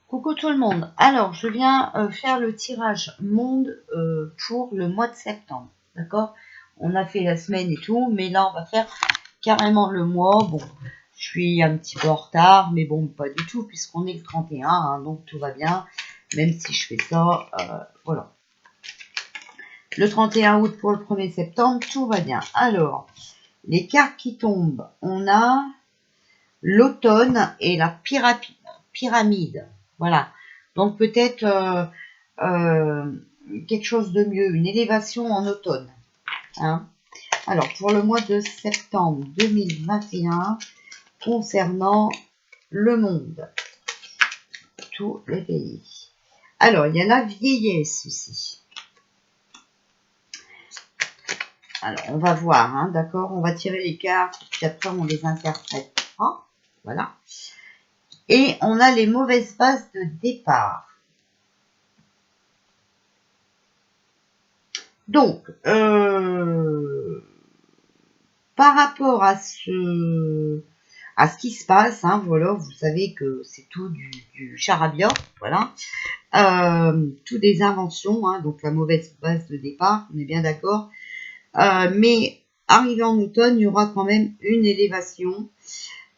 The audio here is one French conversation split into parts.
Coucou tout le monde. Alors, je viens faire le tirage monde pour le mois de septembre. D'accord? On a fait la semaine et tout, mais là, on va faire carrément le mois. Bon, je suis un petit peu en retard, mais bon, pas du tout, puisqu'on est le 31, hein, donc tout va bien. Même si je fais ça, voilà. Le 31 août pour le 1er septembre, tout va bien. Alors, les cartes qui tombent, on a l'automne et la pyramide. Voilà. Donc peut-être quelque chose de mieux, une élévation en automne. Hein. Alors pour le mois de septembre 2021, concernant le monde, tous les pays. Alors il y a la vieillesse aussi. Alors on va voir, hein, d'accord, on va tirer les cartes, puis après on les interprétera. Voilà. Et on a les mauvaises bases de départ. Donc, par rapport à ce qui se passe, hein, voilà, vous savez que c'est tout du charabia, voilà, tout des inventions, hein, donc la mauvaise base de départ, on est bien d'accord, mais arrivé en automne, il y aura quand même une élévation.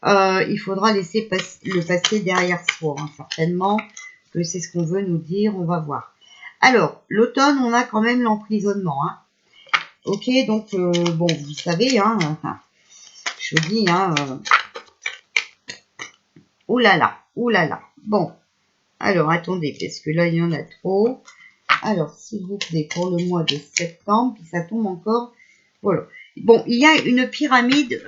Il faudra laisser le passé derrière soi, hein, certainement que c'est ce qu'on veut nous dire, on va voir. Alors, l'automne, on a quand même l'emprisonnement, hein. Ok, donc, bon, vous savez, hein, je vous dis, hein, oh là là, oh là là. Bon, alors, attendez, parce que là, il y en a trop. Alors, s'il vous plaît, pour le mois de septembre, puis ça tombe encore, voilà. Bon, il y a une pyramide,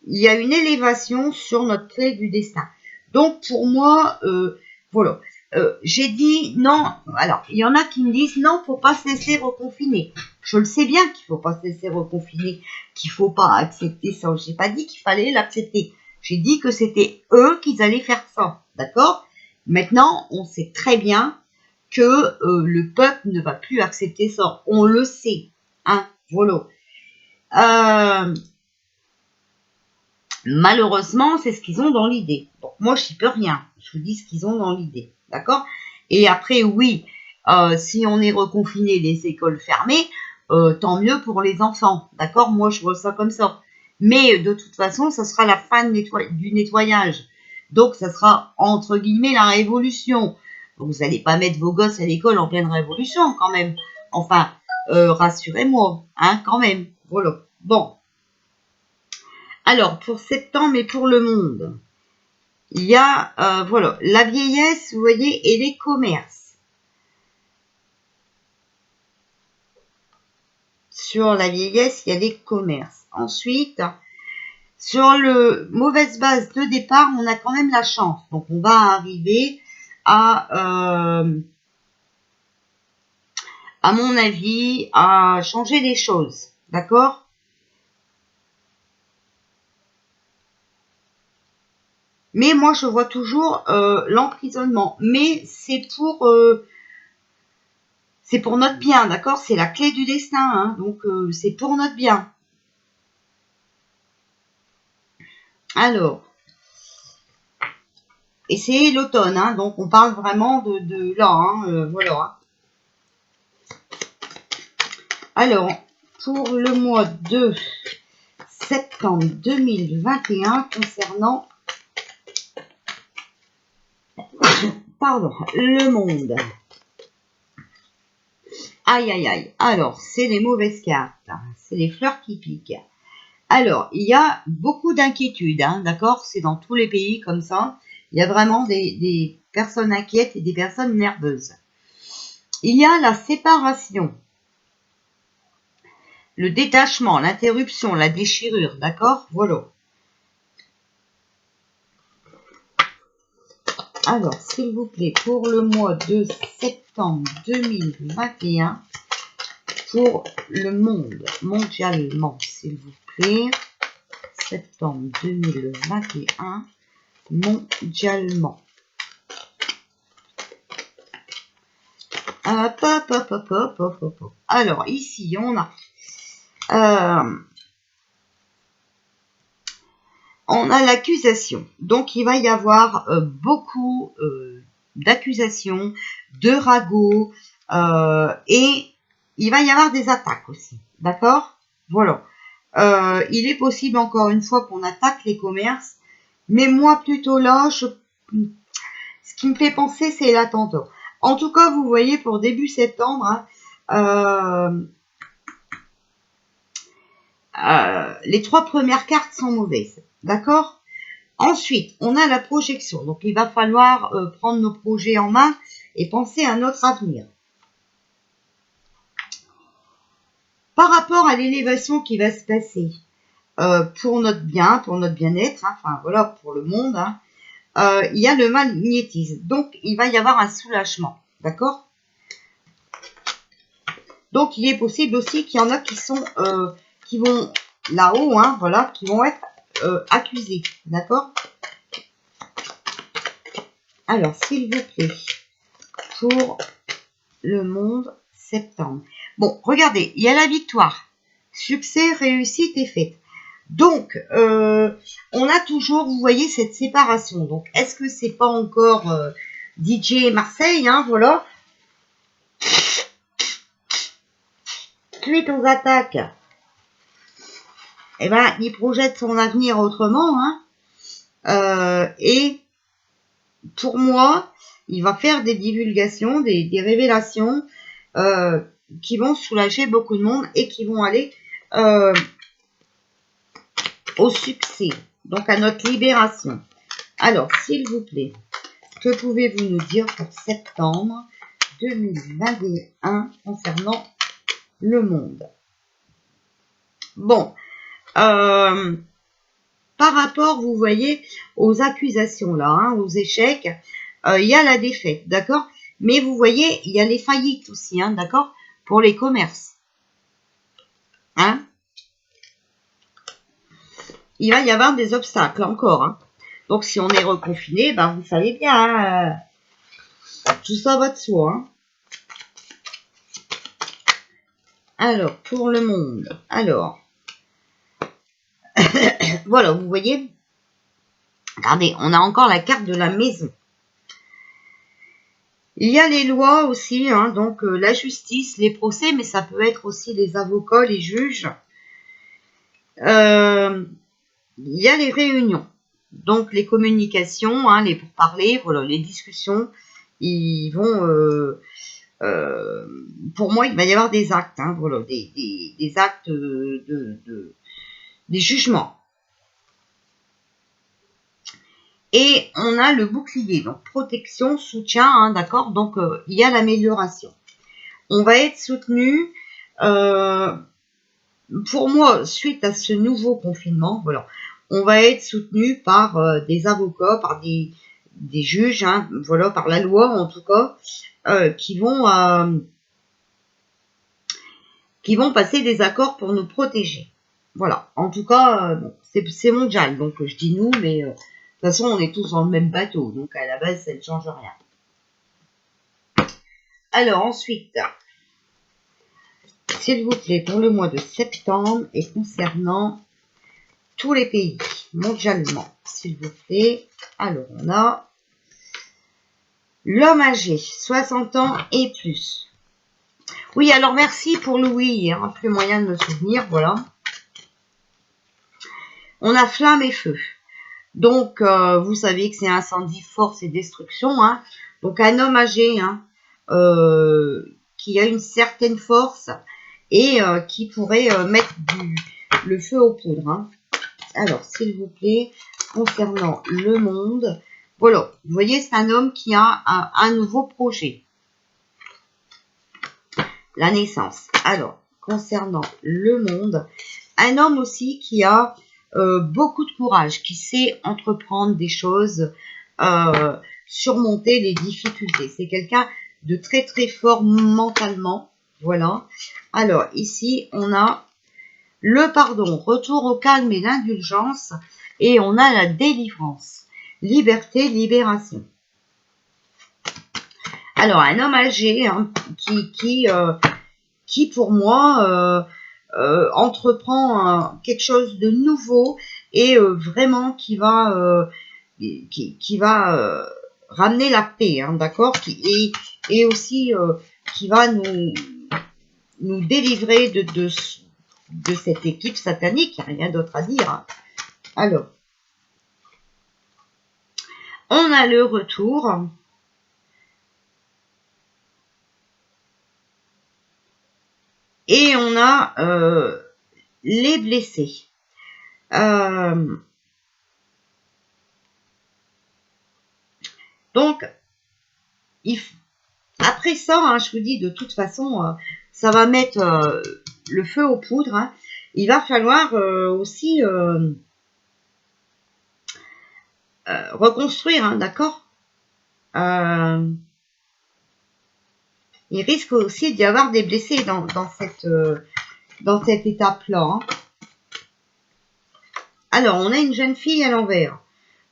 il y a une élévation sur notre clé du destin. Donc, pour moi, voilà. J'ai dit non. Alors, il y en a qui me disent non, faut pas se laisser reconfiner. Je le sais bien qu'il faut pas se laisser reconfiner, qu'il faut pas accepter ça. J'ai pas dit qu'il fallait l'accepter. J'ai dit que c'était eux qui allaient faire ça. D'accord? Maintenant, on sait très bien que le peuple ne va plus accepter ça. On le sait. Hein? Voilà. Malheureusement, c'est ce qu'ils ont dans l'idée. Donc, moi, je n'y peux rien. Je vous dis ce qu'ils ont dans l'idée. D'accord? Et après, oui, si on est reconfiné, les écoles fermées, tant mieux pour les enfants. D'accord? Moi, je vois ça comme ça. Mais de toute façon, ça sera la fin du nettoyage. Donc, ça sera, entre guillemets, la révolution. Donc, vous n'allez pas mettre vos gosses à l'école en pleine révolution, quand même. Enfin, rassurez-moi, hein, quand même. Voilà. Bon. Alors, pour septembre et pour le monde, il y a, voilà, la vieillesse, vous voyez, et les commerces. Sur la vieillesse, il y a les commerces. Ensuite, sur le mauvaise base de départ, on a quand même la chance. Donc, on va arriver à mon avis, à changer les choses. D'accord ? Mais moi, je vois toujours l'emprisonnement. Mais c'est pour notre bien, d'accord? C'est la clé du destin, hein, donc c'est pour notre bien. Alors, et c'est l'automne, hein, donc on parle vraiment de là, hein, voilà. Alors, pour le mois de septembre 2021, concernant pardon, le monde. Aïe, aïe, aïe. Alors, c'est les mauvaises cartes. C'est les fleurs qui piquent. Alors, il y a beaucoup d'inquiétudes, hein, d'accord? C'est dans tous les pays comme ça. Il y a vraiment des personnes inquiètes et des personnes nerveuses. Il y a la séparation, le détachement, l'interruption, la déchirure, d'accord? Voilà. Alors, s'il vous plaît, pour le mois de septembre 2021, pour le monde, mondialement, s'il vous plaît, septembre 2021, mondialement. Alors, ici, on a on a l'accusation. Donc, il va y avoir beaucoup d'accusations, de ragots, et il va y avoir des attaques aussi. D'accord? Voilà. Il est possible, encore une fois, qu'on attaque les commerces. Mais moi, plutôt là, ce qui me fait penser, c'est l'attentat. En tout cas, vous voyez, pour début septembre, hein, les 3 premières cartes sont mauvaises. D'accord? Ensuite, on a la projection. Donc, il va falloir prendre nos projets en main et penser à notre avenir. Par rapport à l'élévation qui va se passer pour notre bien, pour notre bien-être, hein, enfin voilà, pour le monde, hein, il y a le magnétisme. Donc, il va y avoir un soulagement. D'accord? Donc, il est possible aussi qu'il y en a qui vont là-haut, hein, voilà, qui vont être accusés. D'accord? Alors, s'il vous plaît, pour le monde, septembre. Bon, regardez, il y a la victoire. Succès, réussite et fête. Donc, on a toujours, vous voyez, cette séparation. Donc, est-ce que c'est pas encore DJ Marseille, hein, voilà. Suite aux attaques, eh ben, il projette son avenir autrement, hein. Et pour moi, il va faire des divulgations, des révélations qui vont soulager beaucoup de monde et qui vont aller au succès, donc à notre libération. Alors, s'il vous plaît, que pouvez-vous nous dire pour septembre 2021 concernant le monde? Bon, par rapport, vous voyez, aux accusations là, hein, aux échecs, il y a la défaite, d'accord? Mais vous voyez, il y a les faillites aussi, hein, d'accord? Pour les commerces. Hein? Il va y avoir des obstacles encore. Hein. Donc, si on est reconfiné, ben, vous savez bien, hein, tout ça va de soi. Hein. Alors, pour le monde. Alors, voilà, vous voyez. Regardez, on a encore la carte de la maison. Il y a les lois aussi, hein, donc la justice, les procès, mais ça peut être aussi les avocats, les juges. Il y a les réunions, donc les communications, hein, les pourparlers, voilà, les discussions, ils vont, pour moi, il va y avoir des actes, hein, voilà, des actes des jugements. Et on a le bouclier, donc protection, soutien, hein, d'accord, donc il y a l'amélioration. On va être soutenu, pour moi, suite à ce nouveau confinement, voilà, on va être soutenu par des avocats, par des juges, hein, voilà, par la loi en tout cas, qui vont passer des accords pour nous protéger. Voilà, en tout cas, bon, c'est mondial, donc je dis nous, mais de toute façon, on est tous dans le même bateau, donc à la base, ça ne change rien. Alors ensuite, s'il vous plaît, pour le mois de septembre et concernant tous les pays mondialement, s'il vous plaît. Alors, on a l'homme âgé, 60 ans et plus. Oui, alors merci pour le oui, hein, plus moyen de me souvenir, voilà. On a flamme et feu. Donc, vous savez que c'est incendie, force et destruction. Hein. Donc, un homme âgé hein, qui a une certaine force et qui pourrait mettre le feu aux poudres. Hein. Alors, s'il vous plaît, concernant le monde, voilà, vous voyez, c'est un homme qui a un nouveau projet. La naissance. Alors, concernant le monde, un homme aussi qui a beaucoup de courage, qui sait entreprendre des choses, surmonter les difficultés. C'est quelqu'un de très très fort mentalement. Voilà. Alors, ici, on a le pardon, retour au calme et l'indulgence. Et on a la délivrance. Liberté, libération. Alors, un homme âgé hein, qui pour moi, entreprend quelque chose de nouveau et vraiment qui va ramener la paix, hein, d'accord, et aussi qui va nous délivrer de cette équipe satanique, il n'y a rien d'autre à dire. Hein. Alors, on a le retour. Et on a les blessés. Donc, après ça, hein, je vous dis, de toute façon, ça va mettre le feu aux poudres. Hein. Il va falloir aussi reconstruire, hein, d'accord. Il risque aussi d'y avoir des blessés dans cette étape-là. Hein. Alors, on a une jeune fille à l'envers,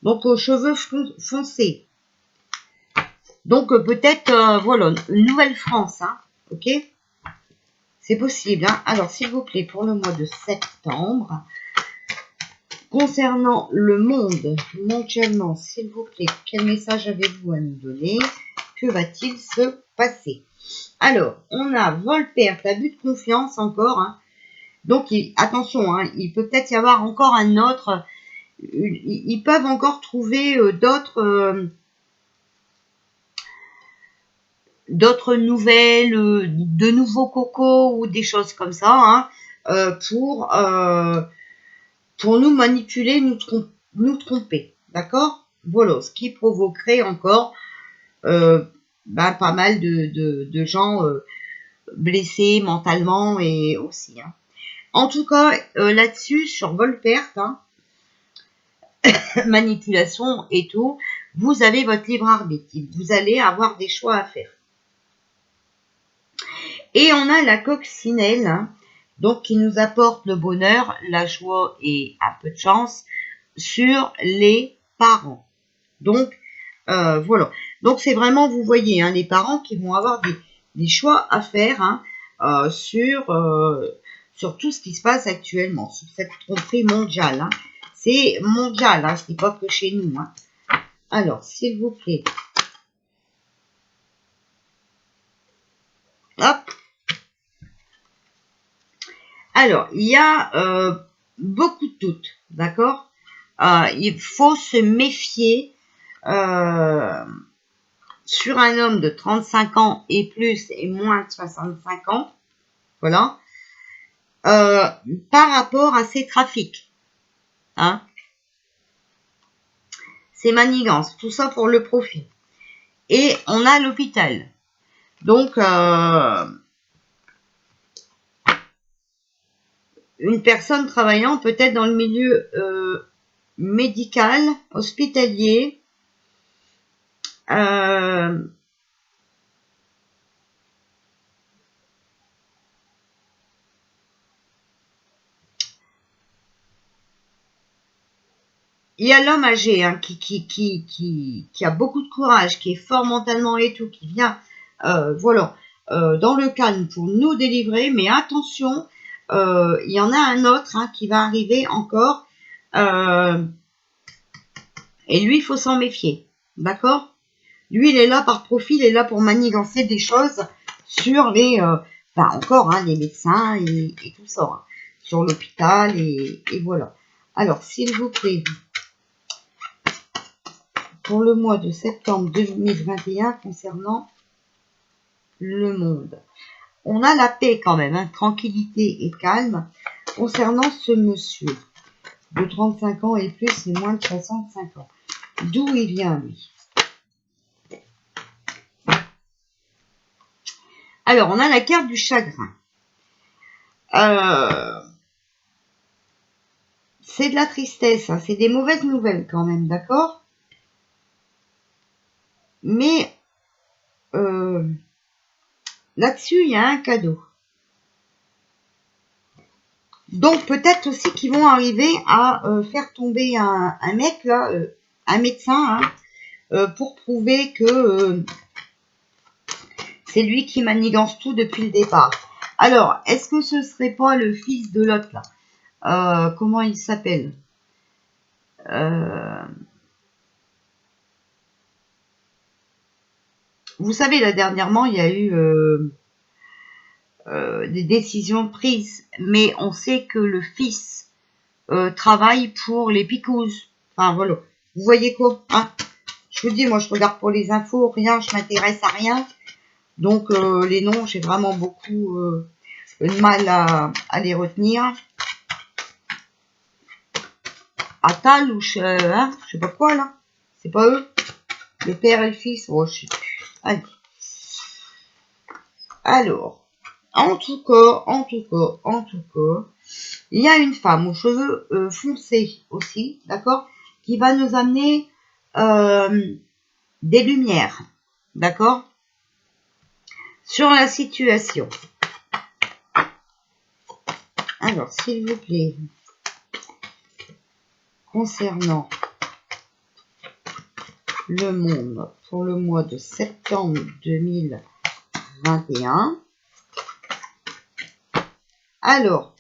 donc aux cheveux foncés. Donc, peut-être, voilà, une Nouvelle-France, hein, ok? C'est possible, hein. Alors, s'il vous plaît, pour le mois de septembre, concernant le monde, mondialement, s'il vous plaît, quel message avez-vous à nous donner? Que va-t-il se passer? Alors, on a vol-perte, abus de confiance encore, hein. Donc, attention, hein, il peut peut-être y avoir encore un autre, ils peuvent encore trouver d'autres nouvelles, de nouveaux cocos ou des choses comme ça, hein, pour nous manipuler, nous tromper, d'accord? Voilà, ce qui provoquerait encore pas mal de gens blessés mentalement et aussi. Hein. En tout cas, là-dessus, sur vol-perte, hein, manipulation et tout, vous avez votre libre arbitre. Vous allez avoir des choix à faire. Et on a la coccinelle, hein, donc qui nous apporte le bonheur, la joie et un peu de chance sur les parents. Donc, voilà. Donc, c'est vraiment, vous voyez, hein, les parents qui vont avoir des choix à faire hein, sur tout ce qui se passe actuellement, sur cette tromperie mondiale. Hein. C'est mondial, hein, ce n'est pas que chez nous. Hein. Alors, s'il vous plaît. Hop. Alors, il y a beaucoup de doutes, d'accord? Il faut se méfier sur un homme de 35 ans et plus et moins de 65 ans, voilà, par rapport à ces trafics. Hein? Ces manigances, tout ça pour le profit. Et on a l'hôpital. Donc, une personne travaillant peut-être dans le milieu médical, hospitalier, il y a l'homme âgé hein, qui a beaucoup de courage, qui est fort mentalement et tout, qui vient voilà, dans le calme pour nous délivrer, mais attention, il y en a un autre hein, qui va arriver encore, et lui, il faut s'en méfier, d'accord? Lui, il est là par profil, il est là pour manigancer des choses sur les, encore, hein, les médecins et tout ça, hein, sur l'hôpital et voilà. Alors, s'il vous plaît, pour le mois de septembre 2021 concernant le monde. On a la paix quand même, hein, tranquillité et calme concernant ce monsieur de 35 ans et plus et moins de 65 ans. D'où il vient lui? Alors, on a la carte du chagrin. C'est de la tristesse, hein, c'est des mauvaises nouvelles quand même, d'accord? Mais là-dessus, il y a un cadeau. Donc, peut-être aussi qu'ils vont arriver à faire tomber un mec, là, un médecin, hein, pour prouver que c'est lui qui manigance tout depuis le départ. Alors, est-ce que ce serait pas le fils de l'autre, là? Comment il s'appelle? Vous savez, là, dernièrement, il y a eu des décisions prises, mais on sait que le fils travaille pour les Picouses. Enfin, voilà. Vous voyez quoi, hein? Je vous dis, moi, je regarde pour les infos, rien, je m'intéresse à rien. Donc, les noms, j'ai vraiment beaucoup de mal à les retenir. Attal ou hein, je sais pas quoi, là. C'est pas eux. Le père et le fils. Oh, je sais plus. Allez. Alors, en tout cas, il y a une femme aux cheveux foncés aussi, d'accord, qui va nous amener des lumières, d'accord, sur la situation. Alors, s'il vous plaît, concernant le monde pour le mois de septembre 2021, alors,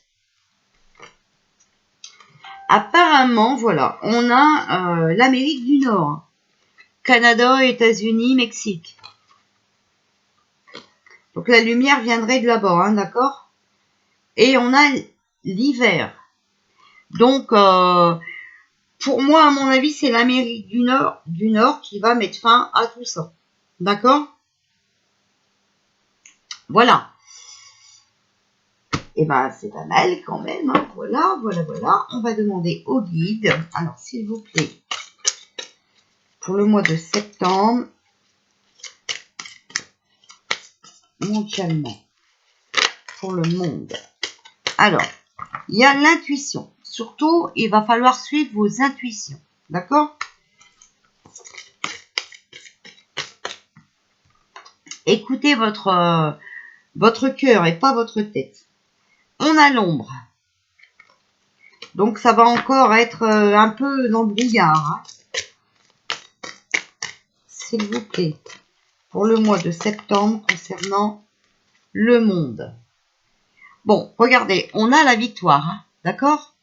apparemment, voilà, on a l'Amérique du Nord, Canada, États-Unis, Mexique. Donc la lumière viendrait de là-bas, hein, d'accord? Et on a l'hiver. Donc, pour moi, à mon avis, c'est l'Amérique du Nord qui va mettre fin à tout ça. D'accord? Voilà. Et ben, c'est pas mal quand même. Hein. Voilà. On va demander au guide. Alors, s'il vous plaît, pour le mois de septembre, mondialement, pour le monde. Alors, il y a l'intuition. Surtout, il va falloir suivre vos intuitions. D'accord? Écoutez votre cœur et pas votre tête. On a l'ombre. Donc, ça va encore être un peu dans le brouillard. Hein. S'il vous plaît, pour le mois de septembre concernant le monde. Bon, regardez, on a la victoire. Hein, d'accord?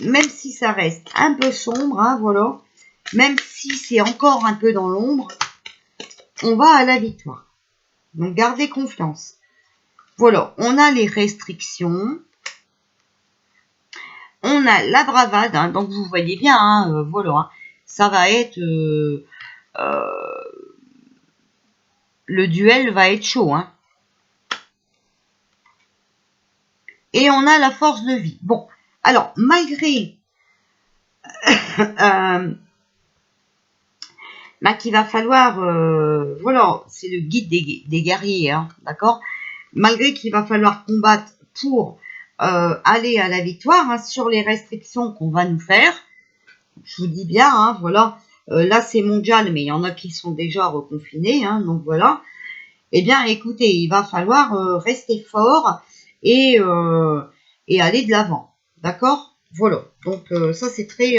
Même si ça reste un peu sombre, hein, voilà. Même si c'est encore un peu dans l'ombre, on va à la victoire. Donc, gardez confiance. Voilà, on a les restrictions. On a la bravade, hein, donc vous voyez bien, hein, voilà. Hein, ça va être... le duel va être chaud. Hein. Et on a la force de vie. Bon, alors, malgré... qu'il va falloir... voilà, c'est le guide des guerriers, hein, d'accord? Malgré qu'il va falloir combattre pour aller à la victoire, hein, sur les restrictions qu'on va nous faire. Je vous dis bien, hein, voilà. Là, c'est mondial, mais il y en a qui sont déjà reconfinés, hein, donc voilà. Eh bien, écoutez, il va falloir rester fort et aller de l'avant. D'accord? Voilà. Donc, ça, c'est très...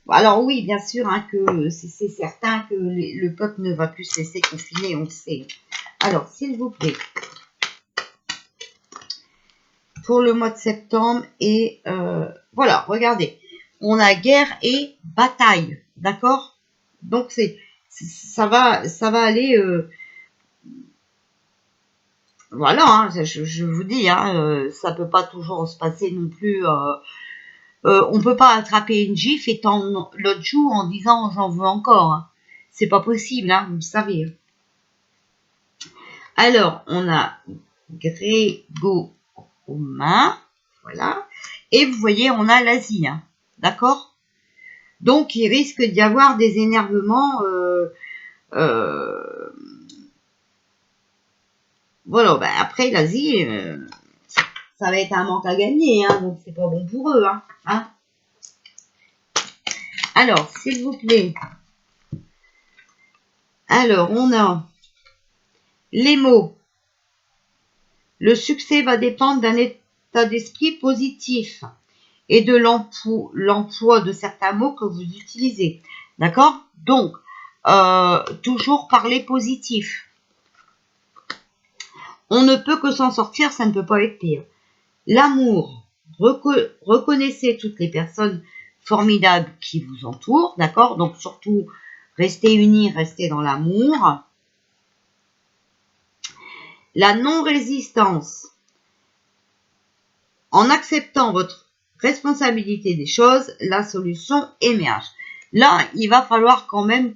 alors oui, bien sûr, hein, que c'est certain que le peuple ne va plus se laisser confiner, on le sait. Alors, s'il vous plaît, pour le mois de septembre, et voilà, regardez, on a guerre et bataille, d'accord? Donc, ça va aller... voilà, hein, je vous dis, hein, ça peut pas toujours se passer non plus. On peut pas attraper une gifle et tendre l'autre joue en disant j'en veux encore. Hein. C'est pas possible, hein, vous le savez. Alors, on a Grégoromain, voilà. Et vous voyez, on a l'Asie, hein, d'accord? Donc, il risque d'y avoir des énervements. Voilà, ben après, l'Asie, ça va être un manque à gagner, hein, donc c'est pas bon pour eux. Hein. Alors, s'il vous plaît. Alors, on a les mots. Le succès va dépendre d'un état d'esprit positif et de l'emploi de certains mots que vous utilisez. D'accord? Donc, toujours parler positif. On ne peut que s'en sortir, ça ne peut pas être pire. L'amour, reconnaissez toutes les personnes formidables qui vous entourent, d'accord? Donc surtout, restez unis, restez dans l'amour. La non-résistance, en acceptant votre responsabilité des choses, la solution émerge. Là, il va falloir quand même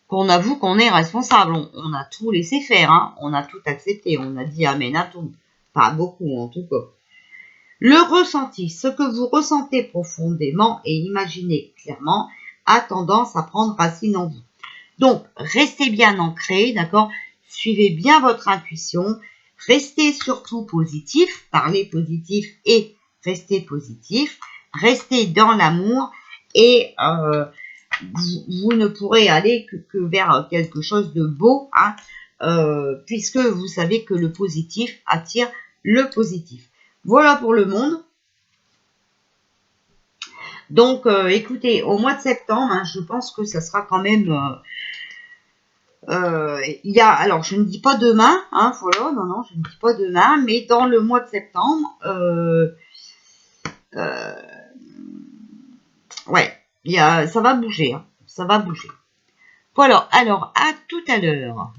qu'on avoue qu'on est responsable. On a tout laissé faire, hein. On a tout accepté, on a dit amen à tout. Pas beaucoup en tout cas. Le ressenti, ce que vous ressentez profondément et imaginez clairement, a tendance à prendre racine en vous. Donc, restez bien ancré, d'accord? Suivez bien votre intuition. Restez surtout positif, parlez positif et restez positif. Restez dans l'amour et vous ne pourrez aller que vers quelque chose de beau, hein, puisque vous savez que le positif attire le positif. Voilà pour le monde. Donc, écoutez, au mois de septembre, hein, je pense que ça sera quand même... alors je ne dis pas demain, hein, voilà, non, je ne dis pas demain, mais dans le mois de septembre, ouais, ça va bouger, hein, ça va bouger. Voilà, alors à tout à l'heure.